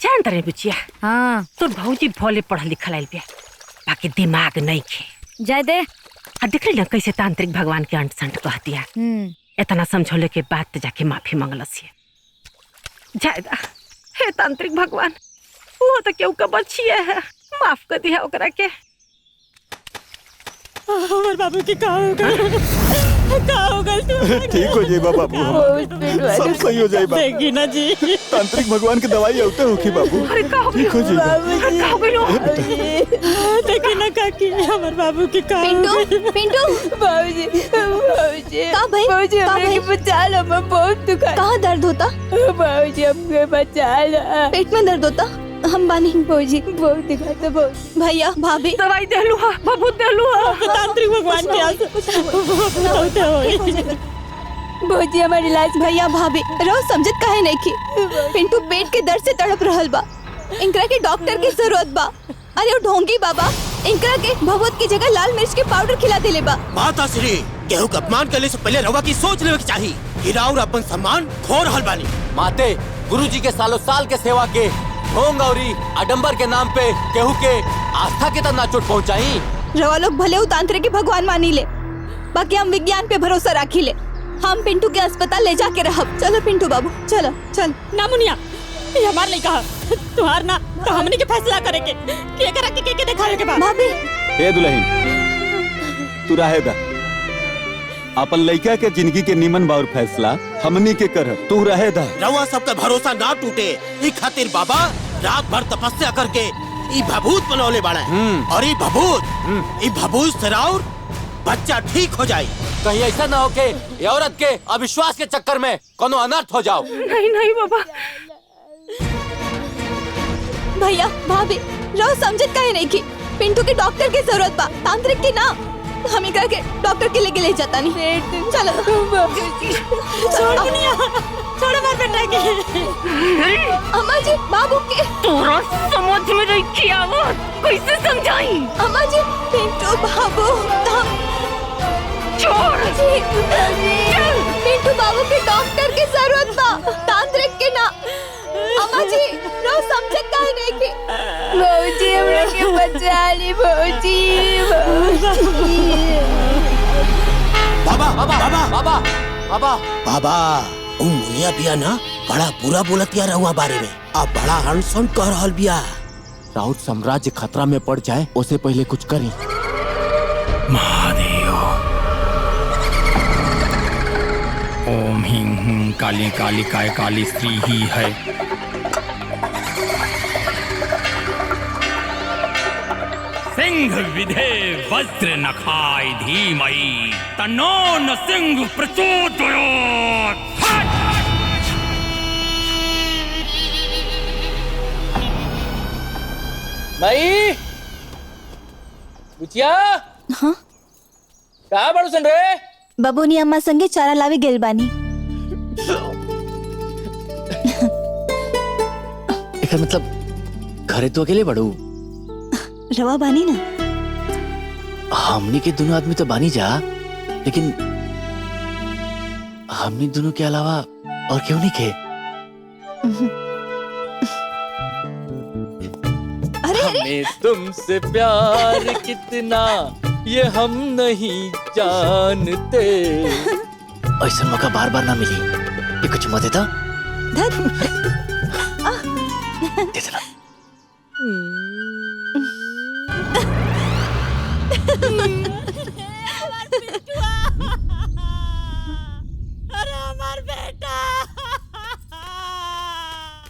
जान तरे बुचिया। हाँ तो भौजी भोले पढ़ल लिखल आइल बिया, बाकी दिमाग नहीं खे। जाय दे। देख ना कैसे तांत्रिक भगवान के अंट संट कह दिया। इतना समझौले के बाद तो जाके माफी मंगलस है। जायदा हे तांत्रिक भगवान, वो तो केहू का बचिए है, माफ कर दिया ओकरा के। हमारे बाबू की का होगा ठीक हो जाए बाबू, सब सही हो जाए देखी ना जी। तांत्रिक भगवान की दवाई होते हो कि बाबू ठीक हो जाए। देखी ना काकी हमारे बाबू की का पिंटू बाबूजी बाबूजी का भाई बाबूजी हमने बचा लो, मैं बहुत दुखा। कहाँ दर्द होता? बाबूजी हमको बचा लो। पेट में दर्द होता? हम बानी बाबूजी बहुत दुखा था। बाबूजी भैया भाभी दवाई देलू हा, बाबू देलू हा। तांत्रिक भगवान के बाबूजी हमारी इलाज। भैया भाभी रो समझत काहे नहीं की? पिंटू पेट के दर्द से तड़प रहल बा, इनकरा के डॉक्टर की जरूरत बा। अरे वो ढोंगी बाबा इनकरा के भभूत की जगह लाल मिर्च के पाउडर खिला देले बा। माता श्री केहू का अपमान करने से पहले रवा की सोच लेवे की चाहिए। गिरा और अपन सम्मान खो रहल बानी। माते गुरुजी के सालों साल के सेवा के ढोंग और आडंबर के नाम पे केहू के आस्था के तना चोट पहुंचाई। रवा लोग भले तांत्रिक के भगवान मानी ले, बाकी हम विज्ञान पे भरोसा राखी ले। हम पिंटू के अस्पताल ले जाके रहब। चलो पिंटू बाबू चलो चल। ना मुनिया ये हमार नहीं कहा, तुम्हार ना तो हमने के फैसला करेंगे कि करा के दिखावे के बाद। भाभी ए दुल्हन तू रहे दा, अपन लड़का के जिंदगी के निमन बाउर फैसला हमनी के कर, तू रहे दा। रवा सबका भरोसा ना टूटे ई खातिर बाबा रात भर तपस्या करके ई भभूत बनौले बाड़ा और ई भभूत से राउर बच्चा ठीक हो जाए। कहीं ऐसा ना हो के ये औरत के अविश्वास के चक्कर में कोनो अनर्थ हो जाओ। नहीं नहीं बाबा। भैया भाभी रो समझत काहे नहीं की? पिंटू के डॉक्टर की जरूरत बा, तांत्रिक की ना। हम ही करके डॉक्टर के लेके ले जाता नहीं। चलो छोड़ मुनिया, छोड़ मार बेटा के। अम्मा जी बाबू के तोरा समझ में नहीं किया, वो कैसे समझाई? अम्मा जी पिंटू बाबू छोड़ चल। पिंटू बाबू के डॉक्टर की जरूरत बा, तांत्रिक के ना। अम्मा जी रो समझत काहे नहीं की? बाबूजी हमरा के बचा ली। बाबूजी बाबा बाबा बाबा बाबा बाबा बाबा मुनिया बिया ना बड़ा बुरा बोलतिया रहुआ बारे में, अब बड़ा अनसन कह रहल बिया। राउत साम्राज्य खतरा में पड़ जाए उससे पहले कुछ करी। महादेव ओम ह्रीं हूं काली काली काय काली स्त्री ही है। सिंह विधे वज्र नखाय धीमहि तन्नो नृसिंह प्रचोदयात्। भाई बुचिया हाँ कहाँ बड़ू सुन रे? बबूनी अम्मा संगे चारा लावे गेल बानी। एकर मतलब घरे तो अकेले बड़ू? रवा बानी ना। हमनी के दोनों आदमी तो बानी जा, लेकिन हमनी दोनों के अलावा और क्यों नहीं के? हमें तुमसे प्यार कितना ये हम नहीं जानते। ऐसा मौका बार बार ना मिली। ये कुछ मत देता दे देना। अरे हमार बेटा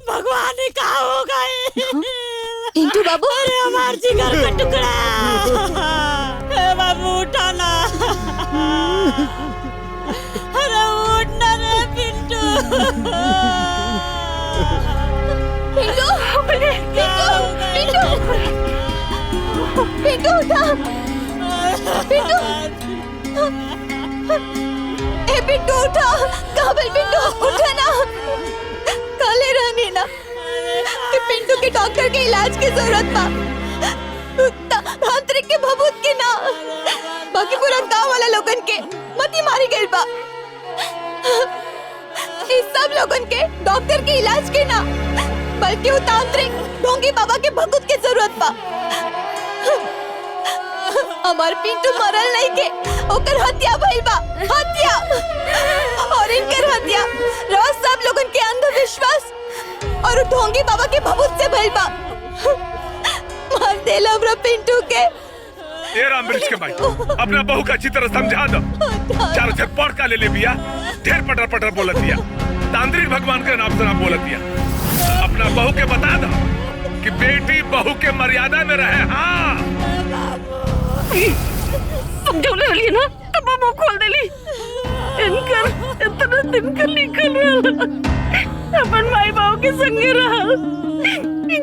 भगवान ने कहा होगा पिंटू बाबू। अरे हमार जिगर का टुकड़ा। हे बाबू उठाना। अरे उठना रे पिंटू। पिंटू पिंटू पिंटू उठा। पिंटू ए पिंटू उठा। कहाँ पर पिंटू? उठा ना, काले रहने ना कि पिंटू के डॉक्टर के इलाज की जरूरत बा, तांत्रिक के भभूत के ना। बाकी पूरा गांव वाला लोगन के मती मारी गई बा। इस सब लोगन के डॉक्टर के इलाज के ना। बल्कि वो तांत्रिक ढोंगी बाबा के भगत के जरूरत बा। हमार पिंटू मरल नहीं के, ओकर हत्या भइल बा, हत्या। और इनकर हत्या रोज सब लोगन के अंधविश्वास और ढोंगी बाबा के भभूत से भइल बा। मार देला हमरा पिंटू के। ए रामबृक्ष के भाई, अपना बहू का अच्छी तरह समझा दो। चारों से पढ़ का ले बिया, ढेर पटर पटर बोलत दिया, तांत्रिक भगवान के नाम से ना बोलत दिया। अपना बहू के बता दो कि बेटी बहू के मर्यादा में रहे। हाँ समझौले रही ना, तब मुंह खोल देली। इनकर इतना दिन कर निकल रहा, अपन माई बाबू के संगे रहा,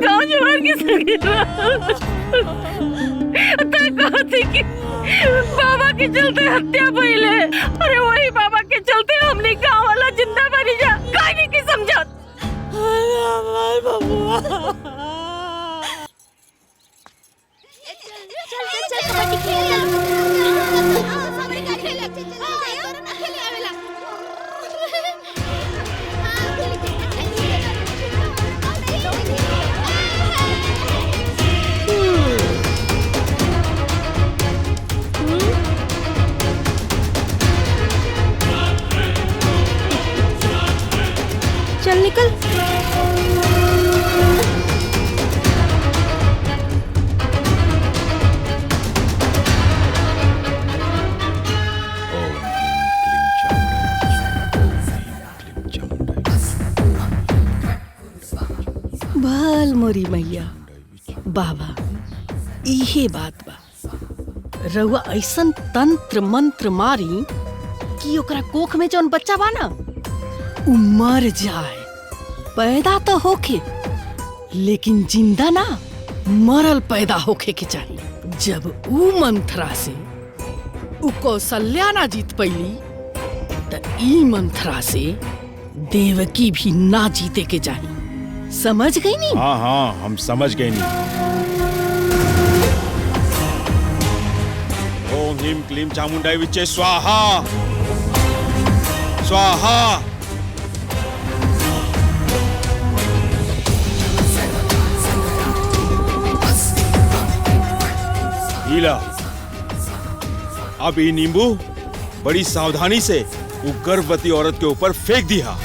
गांव जवार के संगे रहा। कहते कि बाबा के चलते हत्या भइल है। अरे वही बाबा के चलते हमने गांव वाला जिंदा मरी जा, काहे की समझत। चल निकल। बाल मोरी मैया बाबा, इहे बात बा। रउआ ऐसन तंत्र मंत्र मारी कि ओकरा कोख में जौन बच्चा बा ना उ मर जाए। पैदा तो होके लेकिन जिंदा ना, मरल पैदा होके के चाहिए। जब उ मंत्रा से उ कौशल्या ना जीत पैली त ई मंत्रा से देवकी भी ना जीते के चाहिए। समझ गई नी? हाँ हाँ, हम समझ गए नी। ओम ह्रीम क्लीम चामुंडाई विच्चे स्वाहा स्वाहा। हीला, अब ये नींबू बड़ी सावधानी से वो गर्भवती औरत के ऊपर फेंक दिया।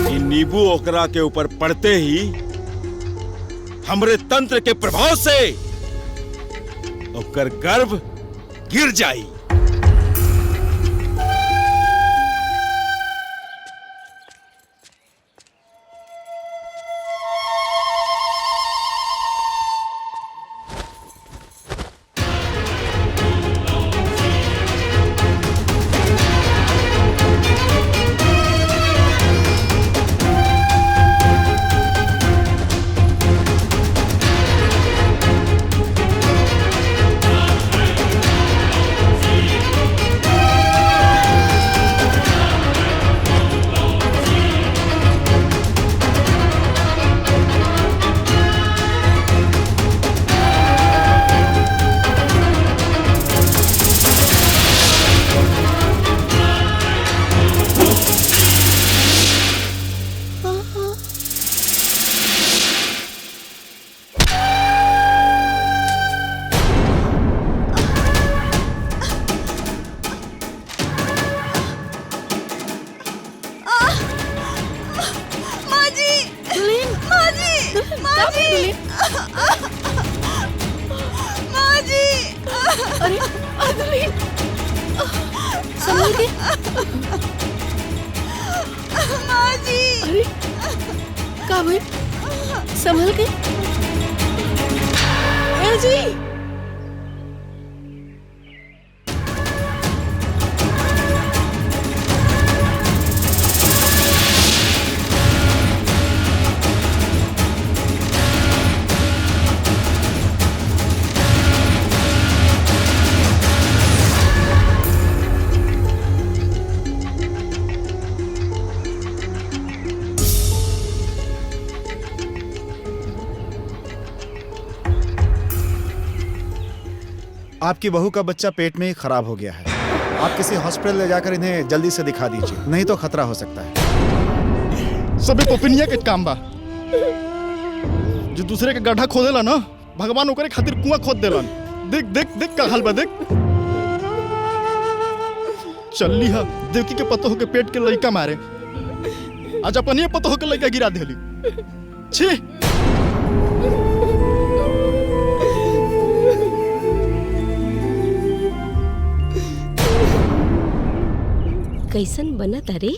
ये नींबू ओकरा के ऊपर पड़ते ही हमरे तंत्र के प्रभाव से ओकर गर्भ गिर जाई। संभल के। माँ जी। अरे का भाई, संभल के। ए जी। आपकी बहू का बच्चा पेट में ही खराब हो गया है। आप किसी हॉस्पिटल ले जाकर इन्हें जल्दी से दिखा दीजिए, नहीं तो खतरा हो सकता है। सभी पपिनिया के काम बा। जो दूसरे के गड्ढा खोदेला ना, भगवान ओकरे खातिर कुआं खोद देलन। देख देख देख का हाल बा देख। चलली हा देवकी के पतो के पेट के लइका मारे, आज अपन ये पतो के लइका गिरा देली। छी कैसन बना तारे?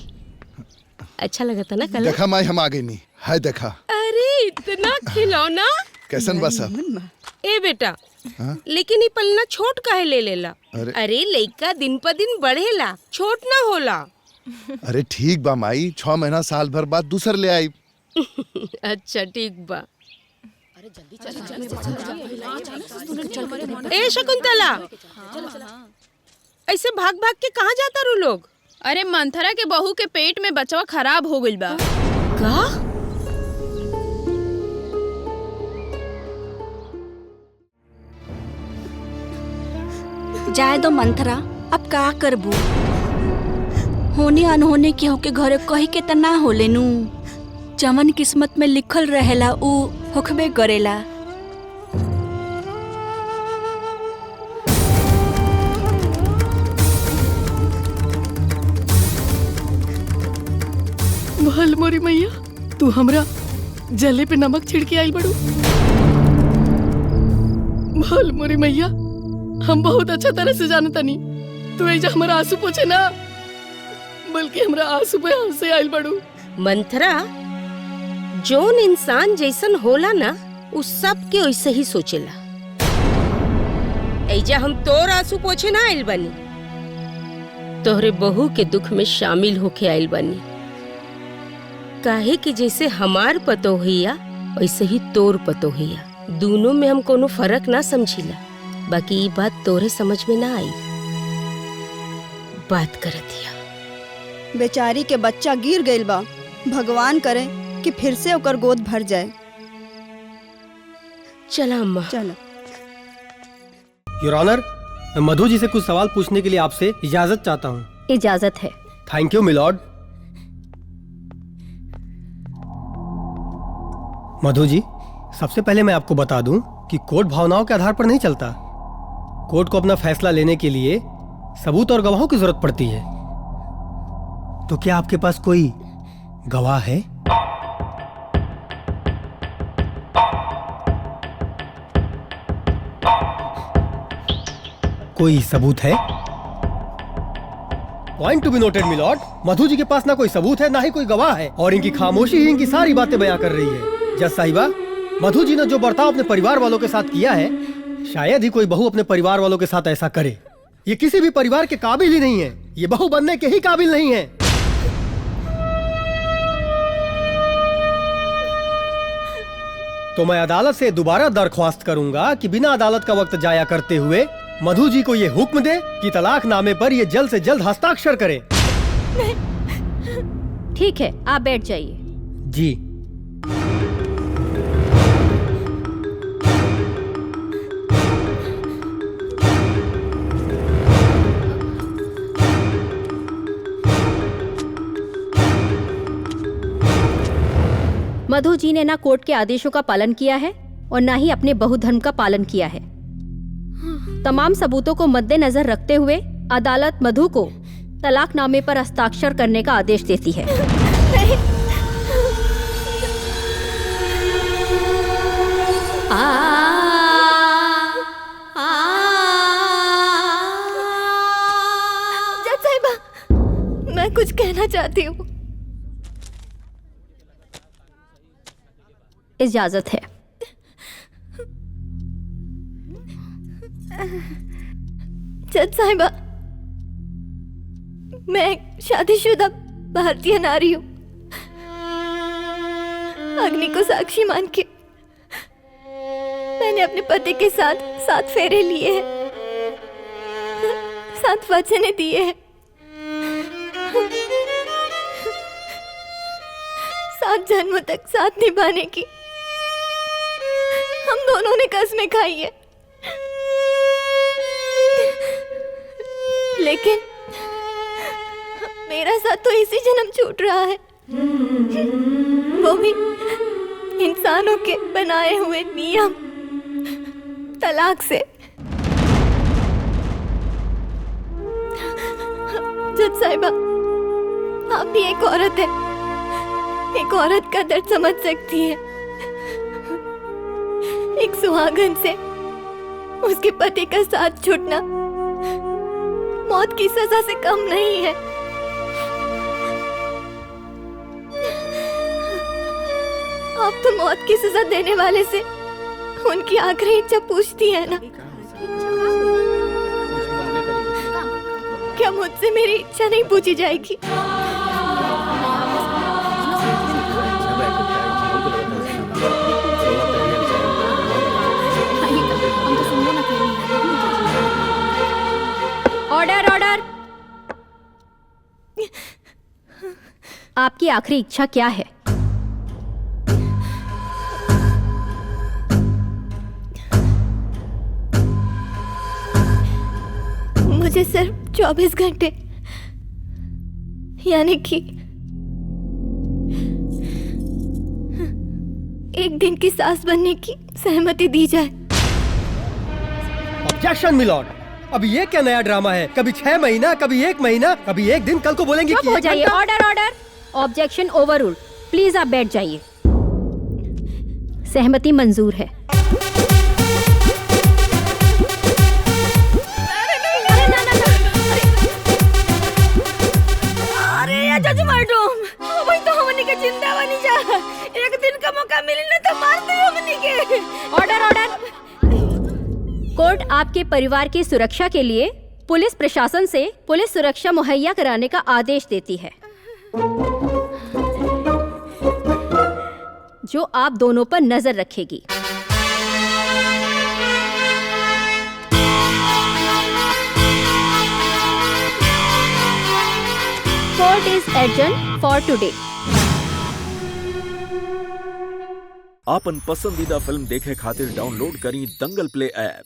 अच्छा लगा था ना कल? देखा माई हम आ गई नहीं है देखा। अरे इतना खिलौना कैसन बा सब? ए बेटा हाँ? लेकिन ये पलना छोट काहे ले लेला? अरे लइका दिन पर दिन बढ़ेला, छोट ना होला। अरे ठीक बा माई, 6 महीना साल भर बाद दूसर ले आई। अच्छा ठीक बा। ए शकुंतला, ऐसे भाग भाग के कहाँ जाता रू लोग? अरे मंथरा के बहू के पेट में बचवा खराब हो गइल बा। का? जाए दो मंथरा, अब का करबू? होने अनहोने के होके घरे कही के त ना होले नु। जवन किस्मत में लिखल रहेला उ होखबे करेला। भल मोरी मैया, तू हमरा जले पे नमक छिड़के आई बड़ू। भल मोरी मैया, हम बहुत अच्छा तरह से जानता नहीं तू ऐजा हमारा आंसू पोछे ना, बल्कि हमरा आंसू पे हंसे आइल बड़ू। मंथरा, जोन इंसान जैसन होला ना, उस सब के वैसे ही सोचेला। ऐजा हम तोर आंसू पोछे ना आइल बानी, तोहरे बहू के दुख में शामिल होके आइल बानी। काहे कि जैसे हमार पतोहिया वैसे ही तोर पतोहिया, दोनों में हम कोनो फर्क ना समझिला। बाकी ये बात तोरे समझ में ना आई, बात कर दिया। बेचारी के बच्चा गिर गइल बा, भगवान करे कि फिर से ओकर गोद भर जाए। चला अम्मा चलो। योर ऑनर, मैं मधु जी से कुछ सवाल पूछने के लिए आपसे इजाजत चाहता हूँ। इजाजत है। Thank you milord. मधु जी, सबसे पहले मैं आपको बता दूं कि कोर्ट भावनाओं के आधार पर नहीं चलता। कोर्ट को अपना फैसला लेने के लिए सबूत और गवाहों की जरूरत पड़ती है। तो क्या आपके पास कोई गवाह है? कोई सबूत है? Point to be noted milord, Madhu ji के पास ना कोई सबूत है ना ही कोई गवाह है, और इनकी खामोशी ही इनकी सारी बातें बयां कर रही है। जज साहिबा, मधु जी ने जो बर्ताव अपने परिवार वालों के साथ किया है, शायद ही कोई बहू अपने परिवार वालों के साथ ऐसा करे। ये किसी भी परिवार के काबिल ही नहीं है, ये बहू बनने के ही काबिल नहीं है। तो मैं अदालत से दोबारा दरख्वास्त करूंगा कि बिना अदालत का वक्त जाया करते हुए मधु जी को ये हुक्म दे कि तलाकनामे पर ये जल्द से जल्द हस्ताक्षर करें। ठीक है, आप बैठ जाइए। जी। मधु जी ने ना कोर्ट के आदेशों का पालन किया है और ना ही अपने बहुधर्म का पालन किया है। तमाम सबूतों को मद्देनजर रखते हुए अदालत मधु को तलाकनामे पर हस्ताक्षर करने का आदेश देती है। जज साहिबा, मैं कुछ कहना चाहती हूँ। इजाजत है। जज साहिबा, मैं एक शादीशुदा भारतीय नारी हूँ। अग्नि को साक्षी मान के मैंने अपने पति के साथ 7 फेरे लिए हैं, 7 वचने दिए हैं, 7 जन्मों तक साथ निभाने की हम दोनों ने कसमें खाई है। लेकिन मेरा साथ तो इसी जन्म छूट रहा है। इंसानों के बनाए हुए नियम, तलाक से। जज साहिबा, आप भी एक औरत है, एक औरत का दर्द समझ सकती है। एक सुहागन से उसके पति का साथ छूटना मौत की सजा से कम नहीं है। आप तो मौत की सजा देने वाले से उनकी आखिरी इच्छा पूछती है ना? क्या मुझसे मेरी इच्छा नहीं पूछी जाएगी? Order order. आपकी आखिरी इच्छा क्या है? मुझे सिर्फ 24 घंटे यानी कि एक दिन की सास बनने की सहमति दी जाए। ऑब्जेक्शन मिलॉर्ड, अभी ये क्या नया ड्रामा है? कभी 6 महीना, कभी 1 महीना, कभी 1 दिन, कल को बोलेंगे चुप हो जाइए। Order order. Objection overruled. Please आप बैठ जाइए। सहमति मंजूर है। जज मैडम, वही तो हमनी के जिंदा बनी जा। एक दिन का मौका मिली ना तो मार दे हमनी के। Order order. कोर्ट आपके परिवार की सुरक्षा के लिए पुलिस प्रशासन से पुलिस सुरक्षा मुहैया कराने का आदेश देती है, जो आप दोनों पर नजर रखेगी। Court is adjourned for today. आपन पसंदीदा फिल्म देखे खातिर डाउनलोड करी दंगल प्ले ऐप।